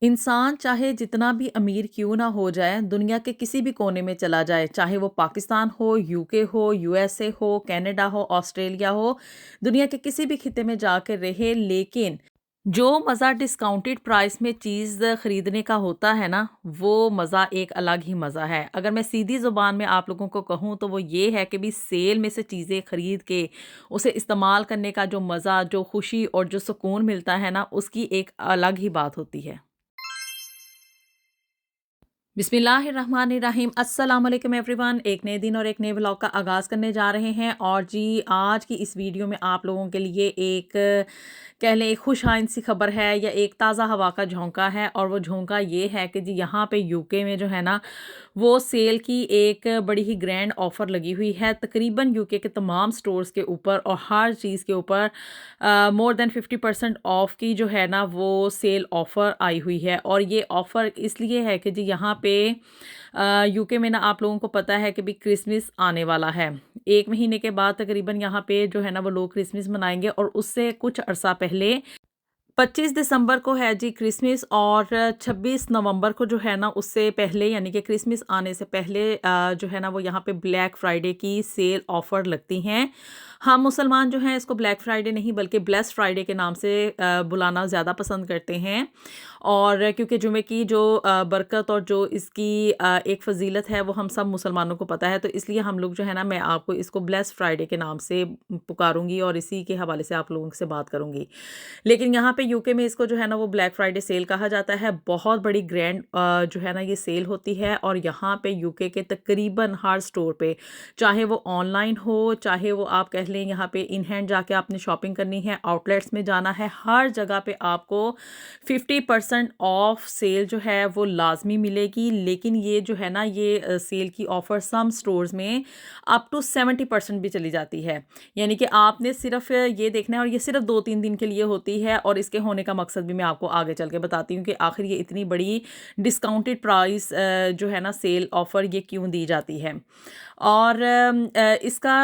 इंसान चाहे जितना भी अमीर क्यों ना हो जाए, दुनिया के किसी भी कोने में चला जाए, चाहे वो पाकिस्तान हो, यूके हो, यूएसए हो, कनाडा हो, ऑस्ट्रेलिया हो, दुनिया के किसी भी खिते में जाकर रहे, लेकिन जो मज़ा डिस्काउंटेड प्राइस में चीज़ खरीदने का होता है ना, वो मज़ा एक अलग ही मज़ा है। अगर मैं सीधी ज़ुबान में आप लोगों को कहूँ तो वो ये है कि भी सेल में से चीज़ें खरीद के उसे इस्तेमाल करने का जो मज़ा, जो खुशी और जो सुकून मिलता है ना, उसकी एक अलग ही बात होती है। बिस्मिल्लाहिर्रहमानिर्रहीम अस्सलाम वालेकुम एवरीवन। एक नए दिन और एक नए व्लॉग का आगाज़ करने जा रहे हैं और जी आज की इस वीडियो में आप लोगों के लिए एक कह लें एक खुश आइंद सी खबर है या एक ताज़ा हवा का झोंका है और वो झोंका ये है कि जी यहाँ पे यूके में जो है ना वो सेल की एक बड़ी ही ग्रैंड ऑफ़र लगी हुई है तकरीबन यूके के तमाम स्टोर्स के ऊपर और हर चीज़ के ऊपर मोर देन 50% ऑफ की जो है ना वो सेल ऑफ़र आई हुई है। और ये ऑफ़र इसलिए है कि जी यहाँ पे यूके में ना आप लोगों को पता है कि भी क्रिसमस आने वाला है। 1 महीने के बाद तकरीबन यहाँ पे जो है ना वो लोग क्रिसमस मनाएँगे और उससे कुछ अरसा पहले 25 दिसंबर को है जी क्रिसमस और 26 नवंबर को जो है ना उससे पहले यानी कि क्रिसमस आने से पहले जो है ना वो यहाँ पे ब्लैक फ्राइडे की सेल ऑफ़र लगती हैं। हम मुसलमान जो हैं इसको ब्लैक फ्राइडे नहीं बल्कि ब्लेस्ड फ्राइडे के नाम से बुलाना ज़्यादा पसंद करते हैं। और क्योंकि जुमे की जो बरकत और जो इसकी एक फ़जीलत है वो हम सब मुसलमानों को पता है, तो इसलिए हम लोग जो है ना मैं आपको इसको ब्लेस्ड फ्राइडे के नाम से पुकारूँगी और इसी के हवाले से आप लोगों से बात करूँगी। लेकिन यहाँ पे यूके में इसको जो है ना वो ब्लैक फ्राइडे सेल कहा जाता है। बहुत बड़ी ग्रैंड जो है ना ये सेल होती है और यहाँ पे यूके के तकरीबन हर स्टोर पे, चाहे वो ऑनलाइन हो, चाहे वो आप कह लें यहाँ पे इन हैंड जाके आपने शॉपिंग करनी है, आउटलेट्स में जाना है, हर जगह पे आपको 50% ऑफ सेल जो है वो लाज़मी मिलेगी। लेकिन ये जो है ना ये सेल की ऑफ़र सम स्टोर्स में अप टू 70% भी चली जाती है। यानी कि आपने सिर्फ ये देखना है और ये सिर्फ 2-3 दिन के लिए होती है और इसके होने का मकसद भी मैं आपको आगे चल के बताती हूँ कि आखिर ये इतनी बड़ी डिस्काउंटेड प्राइस जो है ना सेल ऑफ़र ये क्यों दी जाती है। और इसका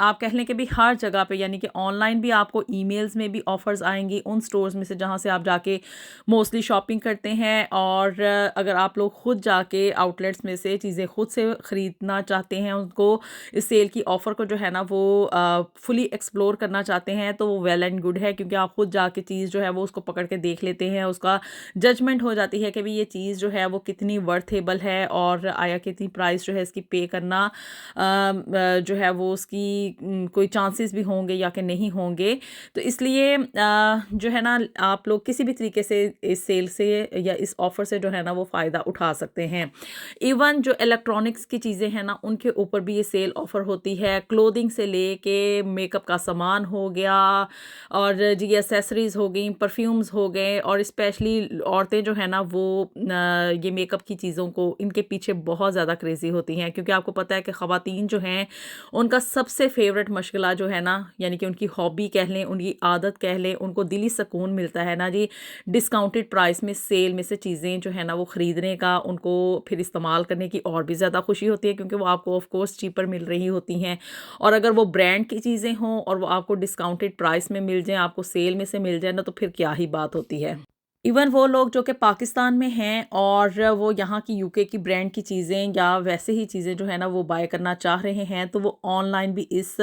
आप कह लें कि भी हर जगह पे यानी कि ऑनलाइन भी आपको ईमेल्स में भी ऑफ़र्स आएँगी उन स्टोर्स में से जहाँ से आप जाके मोस्टली शॉपिंग करते हैं। और अगर आप लोग खुद जाके आउटलेट्स में से चीज़ें खुद से ख़रीदना चाहते हैं, उनको इस सेल की ऑफ़र को जो है ना वो फुली एक्सप्लोर करना चाहते हैं तो वो वेल एंड गुड है, क्योंकि आप खुद जाके चीज़ जो है वो उसको पकड़ के देख लेते हैं, उसका जजमेंट हो जाती है कि भाई ये चीज़ जो है वो कितनी वर्थेबल है और आया कितनी प्राइस जो है इसकी पे करना जो है वो उसकी कोई चांसेस भी होंगे या कि नहीं होंगे। तो इसलिए जो है ना आप लोग किसी भी तरीके से इस सेल से या इस ऑफ़र से जो है ना वो फ़ायदा उठा सकते हैं। इवन जो इलेक्ट्रॉनिक्स की चीज़ें हैं ना उनके ऊपर भी ये सेल ऑफ़र होती है। क्लोथिंग से लेके मेकअप का सामान हो गया और जी एसेसरीज़ हो गई, परफ्यूम्स हो गए और स्पेशली औरतें जो है ना वो ये मेकअप की चीज़ों को इनके पीछे बहुत ज़्यादा क्रेज़ी होती हैं, क्योंकि आपको पता है कि ख़वातीन जो हैं उनका सबसे फ़ेवरेट मशगला जो है ना यानी कि उनकी हॉबी कह लें, उनकी आदत कह लें, उनको दिली सुकून मिलता है ना जी डिस्काउंटेड प्राइस में सेल में से चीज़ें जो है ना वो ख़रीदने का, उनको फिर इस्तेमाल करने की और भी ज़्यादा खुशी होती है, क्योंकि वो आपको ऑफ कोर्स चीपर मिल रही होती हैं। और अगर वो ब्रांड की चीज़ें हों और वो आपको डिस्काउंटेड प्राइस में मिल जाएँ, आपको सेल में से मिल जाए ना, तो फिर क्या ही बात होती है। इवन वो लोग जो कि पाकिस्तान में हैं और वो यहाँ की यूके की ब्रांड की चीज़ें या वैसे ही चीज़ें जो है ना वो बाय करना चाह रहे हैं, तो वो ऑनलाइन भी इस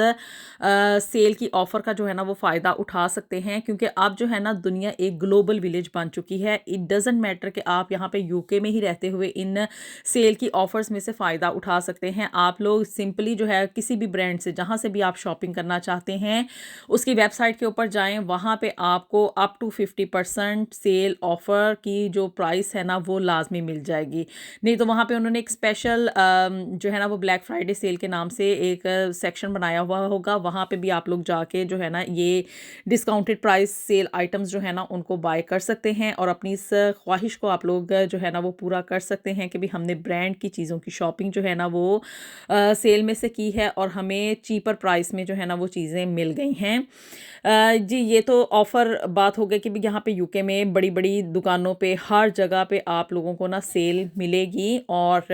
सेल की ऑफ़र का जो है ना वो फ़ायदा उठा सकते हैं, क्योंकि अब जो है ना दुनिया एक ग्लोबल विलेज बन चुकी है। इट डज़न्ट मैटर कि आप यहाँ पे यूके में ही रहते हुए इन सेल की ऑफ़र्स में से फ़ायदा उठा सकते हैं। आप लोग सिंपली जो है किसी भी ब्रांड से जहाँ से भी आप शॉपिंग करना चाहते हैं उसकी वेबसाइट के ऊपर जाएँ, वहाँ पे आपको अप टू 50% सेल ऑफ़र की जो प्राइस है ना वो लाज़मी मिल जाएगी। नहीं तो वहाँ पे उन्होंने एक स्पेशल जो है ना वो ब्लैक फ्राइडे सेल के नाम से एक सेक्शन बनाया हुआ होगा, वहाँ पे भी आप लोग जाके जो है ना ये डिस्काउंटेड प्राइस सेल आइटम्स जो है ना उनको बाय कर सकते हैं और अपनी इस ख्वाहिश को आप लोग जो है ना वो पूरा कर सकते हैं कि भी हमने ब्रांड की चीज़ों की शॉपिंग जो है ना वो सेल में से की है और हमें चीपर प्राइस में जो है ना वो चीज़ें मिल गई हैं। जी ये तो ऑफ़र बात हो गई कि भी यहाँ पे यूके में बड़ी बड़ी दुकानों पे हर जगह पे आप लोगों को ना सेल मिलेगी और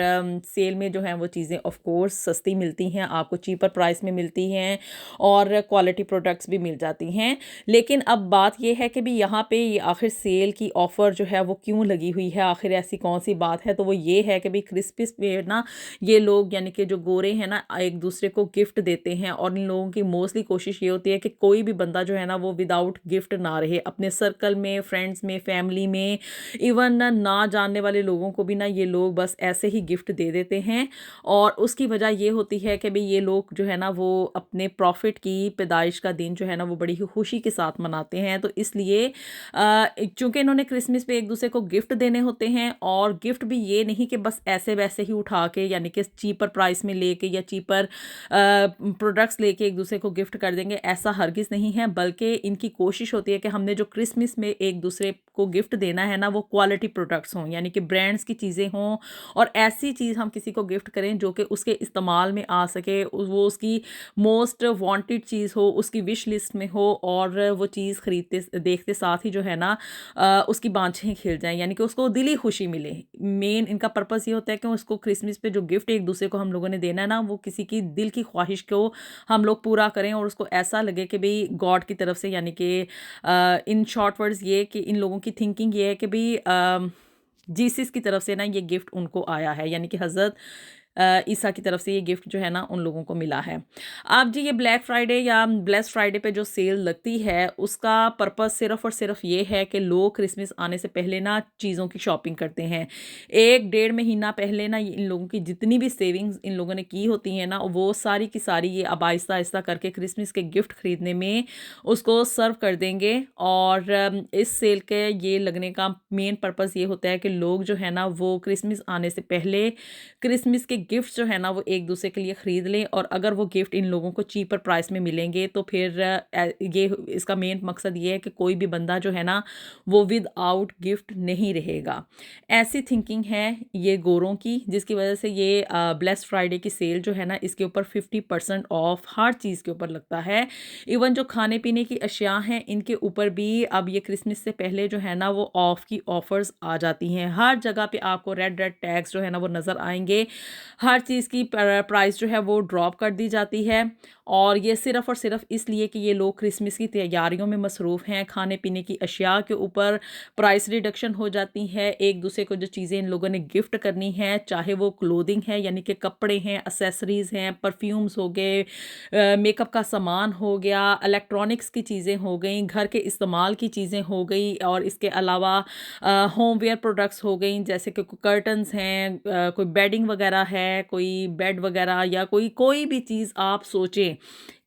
सेल में जो है वो चीज़ें ऑफ कोर्स सस्ती मिलती हैं, आपको चीपर प्राइस में मिलती हैं और क्वालिटी प्रोडक्ट्स भी मिल जाती हैं। लेकिन अब बात ये है कि भी यहाँ पे ये आखिर सेल की ऑफ़र जो है वो क्यों लगी हुई है, आखिर ऐसी कौन सी बात है? तो वो ये है कि भी क्रिसमस पे ना ये लोग यानी कि जो गोरे हैं ना एक दूसरे को गिफ्ट देते हैं और इन लोगों की मोस्टली कोशिश ये होती है कि कोई भी बंदा जो है ना वो विदाउट गिफ्ट ना रहे। अपने सर्कल में, फ्रेंड्स में, फैमिली में, इवन ना जानने वाले लोगों को भी ना ये लोग बस ऐसे ही गिफ्ट दे देते हैं और उसकी वजह ये होती है कि भई ये लोग जो है ना वो अपने प्रॉफिट की पैदाइश का दिन जो है ना वो बड़ी ही खुशी के साथ मनाते हैं। तो इसलिए चूँकि इन्होंने क्रिसमस पे एक दूसरे को गिफ्ट देने होते हैं और गिफ्ट भी ये नहीं कि बस ऐसे वैसे ही उठा के यानी कि चीपर प्राइस में लेके या चीपर प्रोडक्ट्स लेके एक दूसरे को गिफ्ट कर देंगे, ऐसा हरगिज़ नहीं है। बल्कि इनकी कोशिश होती है कि हमने जो क्रिसमस में एक दूसरे को गिफ्ट देना है ना वो क्वालिटी प्रोडक्ट्स हों, यानी कि ब्रांड्स की चीज़ें हों और ऐसी चीज़ हम किसी को गिफ्ट करें जो कि उसके इस्तेमाल में आ सके, वो उसकी मोस्ट वांटेड चीज़ हो, उसकी विश लिस्ट में हो और वो चीज़ खरीदते देखते साथ ही जो है ना उसकी बाँछें खिल जाएँ, यानी कि उसको दिली खुशी मिले। मेन इनका पर्पस ये होता है कि उसको क्रिसमस पे जो गिफ्ट एक दूसरे को हम लोगों ने देना है ना वो किसी की दिल की ख्वाहिश को हम लोग पूरा करें और उसको ऐसा लगे कि भई गॉड की तरफ से, यानी कि इन शॉर्ट वर्ड्स ये कि इन लोगों की थिंकिंग ये है कि भई जीसस की तरफ से ना ये गिफ्ट उनको आया है, यानी कि हज़रत ईसा की तरफ से ये गिफ्ट जो है ना उन लोगों को मिला है। अब जी ये ब्लैक फ्राइडे या ब्लेस्ड फ्राइडे पे जो सेल लगती है उसका पर्पस सिर्फ़ और सिर्फ ये है कि लोग क्रिसमस आने से पहले ना चीज़ों की शॉपिंग करते हैं। 1 डेढ़ महीना पहले ना इन लोगों की जितनी भी सेविंग्स इन लोगों ने की होती हैं ना वो सारी की सारी ये अब आहिस्ता-आहिस्ता करके क्रिसमस के गिफ्ट खरीदने में उसको सर्व कर देंगे और इस सेल के ये लगने का मेन पर्पस ये होता है कि लोग जो है ना वो क्रिसमस आने से पहले क्रिसमस के गिफ्ट्स जो है ना वो एक दूसरे के लिए ख़रीद लें और अगर वो गिफ्ट इन लोगों को चीपर प्राइस में मिलेंगे तो फिर ये इसका मेन मकसद ये है कि कोई भी बंदा जो है ना वो विद आउट गिफ्ट नहीं रहेगा। ऐसी थिंकिंग है ये गोरों की, जिसकी वजह से ये ब्लेस्ड फ्राइडे की सेल जो है ना इसके ऊपर 50% ऑफ हर चीज़ के ऊपर लगता है। इवन जो खाने पीने की अशिया हैं इनके ऊपर भी अब ये क्रिसमस से पहले जो है ना वो ऑफ की ऑफर्स आ जाती हैं। हर जगह पे आपको रेड रेड टैग्स जो है ना वो नज़र आएंगे। हर चीज़ की प्राइस जो है वो ड्रॉप कर दी जाती है और ये सिर्फ़ और सिर्फ इसलिए कि ये लोग क्रिसमस की तैयारियों में मसरूफ़ हैं। खाने पीने की अशिया के ऊपर प्राइस रिडक्शन हो जाती है। एक दूसरे को जो चीज़ें इन लोगों ने गिफ्ट करनी है, चाहे वो क्लोथिंग है यानी कि कपड़े हैं, एक्सेसरीज़ हैं, परफ्यूम्स हो गए, मेकअप का सामान हो गया, इलेक्ट्रॉनिक्स की चीज़ें हो गई, घर के इस्तेमाल की चीज़ें हो गई और इसके अलावा होमवेयर प्रोडक्ट्स हो गई, जैसे कि कर्टन्स हैं, कोई बेडिंग वगैरह है, कोई बेड वगैरह या कोई कोई भी चीज़ आप सोचें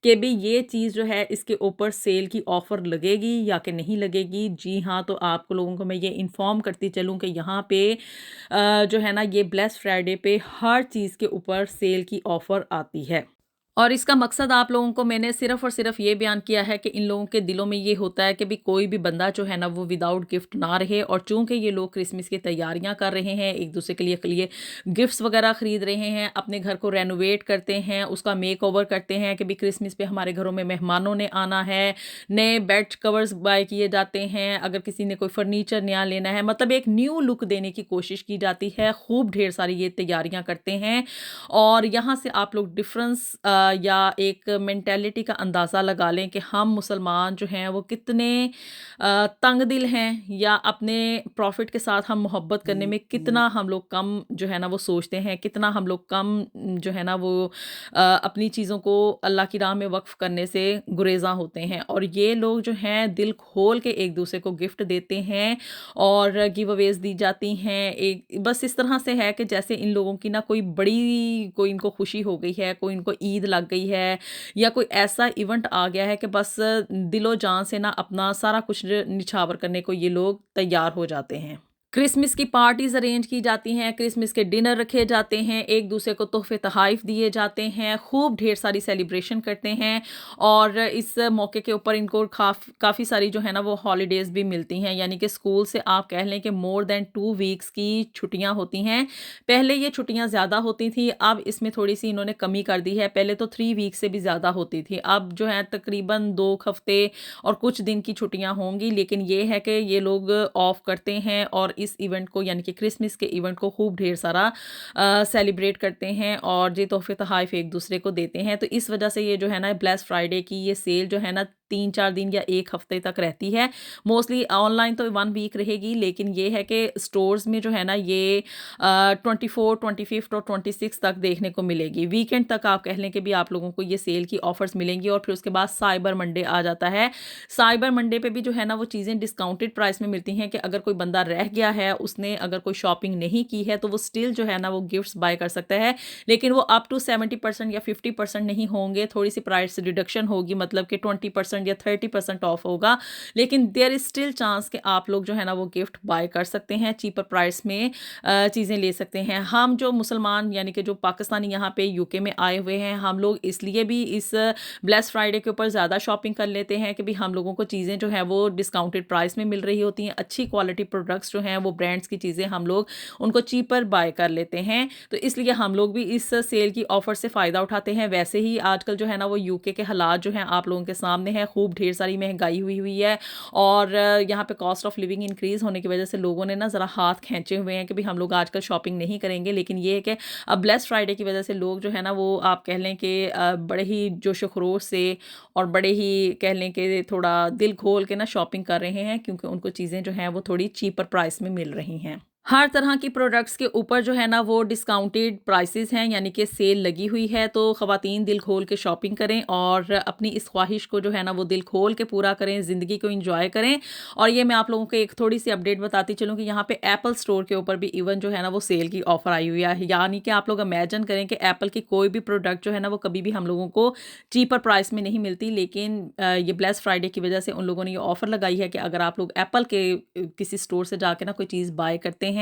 कि भी ये चीज़ जो है इसके ऊपर सेल की ऑफ़र लगेगी या कि नहीं लगेगी। जी हाँ, तो आप लोगों को मैं ये इन्फॉर्म करती चलूँ कि यहाँ पे जो है ना ये ब्लेस्ड फ्राइडे पे हर चीज़ के ऊपर सेल की ऑफ़र आती है। और इसका मकसद आप लोगों को मैंने सिर्फ़ और सिर्फ ये बयान किया है कि इन लोगों के दिलों में ये होता है कि भी कोई भी बंदा जो है ना वो विदाउट गिफ्ट ना रहे और चूँकि ये लोग क्रिसमस की तैयारियां कर रहे हैं, एक दूसरे के लिए गिफ्ट्स वगैरह ख़रीद रहे हैं, अपने घर को रेनोवेट करते हैं, उसका मेकओवर करते हैं कि भी क्रिसमस पे हमारे घरों में मेहमानों ने आना है, नए बेड कवर्स बाय किए जाते हैं, अगर किसी ने कोई फर्नीचर नया लेना है, मतलब एक न्यू लुक देने की कोशिश की जाती है। खूब ढेर सारी ये तैयारियाँ करते हैं और यहाँ से आप लोग डिफरेंस या एक मेंटालिटी का अंदाज़ा लगा लें कि हम मुसलमान जो हैं वो कितने तंग दिल हैं या अपने प्रॉफिट के साथ हम मोहब्बत करने में कितना हम लोग कम जो है ना वो सोचते हैं, कितना हम लोग कम जो है ना वो अपनी चीज़ों को अल्लाह की राह में वक्फ करने से गुरेज़ा होते हैं। और ये लोग जो हैं दिल खोल के एक दूसरे को गिफ्ट देते हैं और गिव अवेज दी जाती हैं। एक बस इस तरह से है कि जैसे इन लोगों की ना कोई इनको खुशी हो गई है, कोई इनको ईद लग गई है या कोई ऐसा इवेंट आ गया है कि बस दिलो जान से ना अपना सारा कुछ निछावर करने को ये लोग तैयार हो जाते हैं। क्रिसमस की पार्टीज़ अरेंज की जाती हैं, क्रिसमस के डिनर रखे जाते हैं, एक दूसरे को तोहफ़े तोहफ़ दिए जाते हैं, खूब ढेर सारी सेलिब्रेशन करते हैं और इस मौके के ऊपर इनको काफ़ी सारी जो है ना वो हॉलीडेज़ भी मिलती हैं, यानी कि स्कूल से आप कह लें कि मोर दैन 2 वीक्स की छुट्टियाँ होती हैं। पहले ये छुट्टियाँ ज़्यादा होती थी, अब इसमें थोड़ी-सी इन्होंने कमी कर दी है, पहले तो 3 वीक से भी ज़्यादा होती थी, अब जो है तकरीबन 2 हफ़्ते और कुछ दिन की छुट्टियाँ होंगी, लेकिन ये है कि ये लोग ऑफ करते हैं और इस इवेंट को यानी कि क्रिसमस के इवेंट को खूब ढेर सारा सेलिब्रेट करते हैं और जी तोहफ़े तोहफ़ एक दूसरे को देते हैं। तो इस वजह से ये जो है ना ब्लैक फ्राइडे की ये सेल जो है ना 3-4 दिन या 1 हफ्ते तक रहती है। मोस्टली ऑनलाइन तो 1 वीक रहेगी, लेकिन ये है कि स्टोर्स में जो है ना ये 24, 25th और 26 तक देखने को मिलेगी। वीकेंड तक आप कह लें कि भी आप लोगों को ये सेल की ऑफर्स मिलेंगी और फिर उसके बाद साइबर मंडे आ जाता है। साइबर मंडे पे भी जो है ना वो चीज़ें डिस्काउंटेड प्राइस में मिलती हैं कि अगर कोई बंदा रह गया है, उसने अगर कोई शॉपिंग नहीं की है, तो वो स्टिल जो है ना वो गिफ्ट्स बाय कर सकता है। लेकिन वो अप टू 70% या 50% नहीं होंगे, थोड़ी-सी प्राइस रिडक्शन होगी, मतलब कि 20% या 30% ऑफ होगा। लेकिन देयर इज़ स्टिल चांस कि आप लोग जो है ना वो गिफ्ट बाय कर सकते हैं, चीपर प्राइस में चीज़ें ले सकते हैं। हम जो मुसलमान यानी कि जो पाकिस्तानी यहाँ पे यूके में आए हुए हैं, हम लोग इसलिए भी इस ब्लैक फ्राइडे के ऊपर ज़्यादा शॉपिंग कर लेते हैं कि भी हम लोगों को चीज़ें जो हैं वो डिस्काउंटेड प्राइस में मिल रही होती हैं। अच्छी क्वालिटी प्रोडक्ट्स जो हैं वो ब्रांड्स की चीज़ें हम लोग उनको चीपर बाय कर लेते हैं। तो इसलिए हम लोग भी इस सेल की ऑफ़र से फ़ायदा उठाते हैं। वैसे ही आजकल जो है ना वो यूके के हालात जो हैं आप लोगों के सामने हैं, खूब ढेर सारी महँगाई हुई है और यहाँ पे कॉस्ट ऑफ लिविंग इंक्रीज़ होने की वज़ह से लोगों ने ना ज़रा हाथ खींचे हुए हैं कि भी हम लोग आजकल शॉपिंग नहीं करेंगे। लेकिन ये है कि अब ब्लैक फ्राइडे की वज़ह से लोग जो है ना वो आप कह लें कि बड़े ही जोश-ओ-खरोश से और बड़े ही कह लें कि थोड़ा दिल खोल के ना शॉपिंग कर रहे हैं, क्योंकि उनको चीज़ें जो हैं वो थोड़ी चीपर प्राइस में मिल रही हैं। हर तरह की प्रोडक्ट्स के ऊपर जो है ना वो डिस्काउंटेड प्राइसेस हैं, यानी कि सेल लगी हुई है। तो ख़वातीन दिल खोल के शॉपिंग करें और अपनी इस ख्वाहिश को जो है ना वो दिल खोल के पूरा करें, ज़िंदगी को एंजॉय करें। और ये मैं आप लोगों को एक थोड़ी सी अपडेट बताती चलूँ कि यहाँ पे एप्पल स्टोर के ऊपर भी इवन जो है ना वो सेल की ऑफ़र आई हुई है। यानी कि आप लोग इमेजिन करें कि एप्पल की कोई भी प्रोडक्ट जो है ना वो कभी भी हम लोगों को चीपर प्राइस में नहीं मिलती, लेकिन ये ब्लैक फ्राइडे की वजह से उन लोगों ने ये ऑफ़र लगाई है कि अगर आप लोग एप्पल के किसी स्टोर से जाके ना कोई चीज़ बाय करते हैं,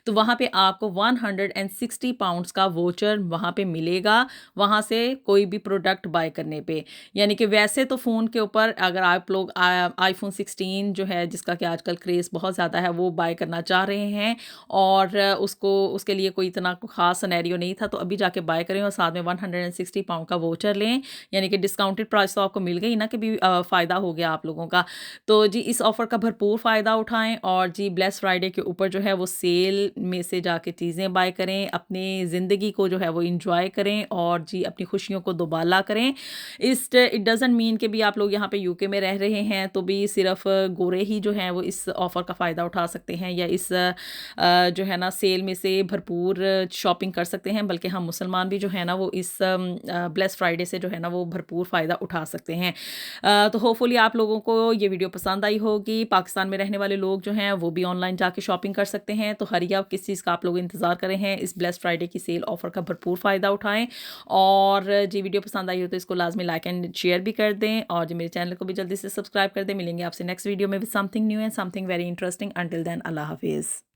तो वहाँ पे आपको 160 पाउंड्स का वोचर वहाँ पे मिलेगा, वहाँ से कोई भी प्रोडक्ट बाय करने पे। यानी कि वैसे तो फ़ोन के ऊपर अगर आप लोग आईफ़ोन 16 जो है जिसका कि आजकल क्रेज़ बहुत ज़्यादा है, वो बाय करना चाह रहे हैं और उसके लिए कोई इतना ख़ास सिनेरियो नहीं था, तो अभी जाके बाय करें और साथ में 160 पाउंड का वोचर लें। यानी कि डिस्काउंटेड प्राइस तो आपको मिल गई ना, कि भी फ़ायदा हो गया आप लोगों का। तो जी इस ऑफ़र का भरपूर फ़ायदा उठाएँ और जी ब्लैक फ्राइडे के ऊपर जो है वो सेल में से जाके चीज़ें बाय करें, अपनी ज़िंदगी को जो है वो एंजॉय करें और जी अपनी खुशियों को दोबाला करें। इट डज़न्ट मीन कि भी आप लोग यहाँ पे यूके में रह रहे हैं तो भी सिर्फ गोरे ही जो हैं वो इस ऑफ़र का फ़ायदा उठा सकते हैं या इस जो है ना सेल में से भरपूर शॉपिंग कर सकते हैं, बल्कि हम मुसलमान भी जो है ना वो इस ब्लैक फ्राइडे से जो है ना वो भरपूर फ़ायदा उठा सकते हैं। तो होपफुली आप लोगों को ये वीडियो पसंद आई होगी। पाकिस्तान में रहने वाले लोग जो हैं वो भी ऑनलाइन जाके शॉपिंग कर सकते हैं। तो हरिया किस चीज़ का आप लोग इंतज़ार कर रहे हैं, इस ब्लैक फ्राइडे की सेल ऑफ़र का भरपूर फ़ायदा उठाएँ और जी वीडियो पसंद आई हो तो इसको लाज़मी लाइक एंड शेयर भी कर दें और जी मेरे चैनल को भी जल्दी से सब्सक्राइब कर दें। मिलेंगे आपसे नेक्स्ट वीडियो में with something new and something very interesting. Until then अल्लाह हाफ़िज़।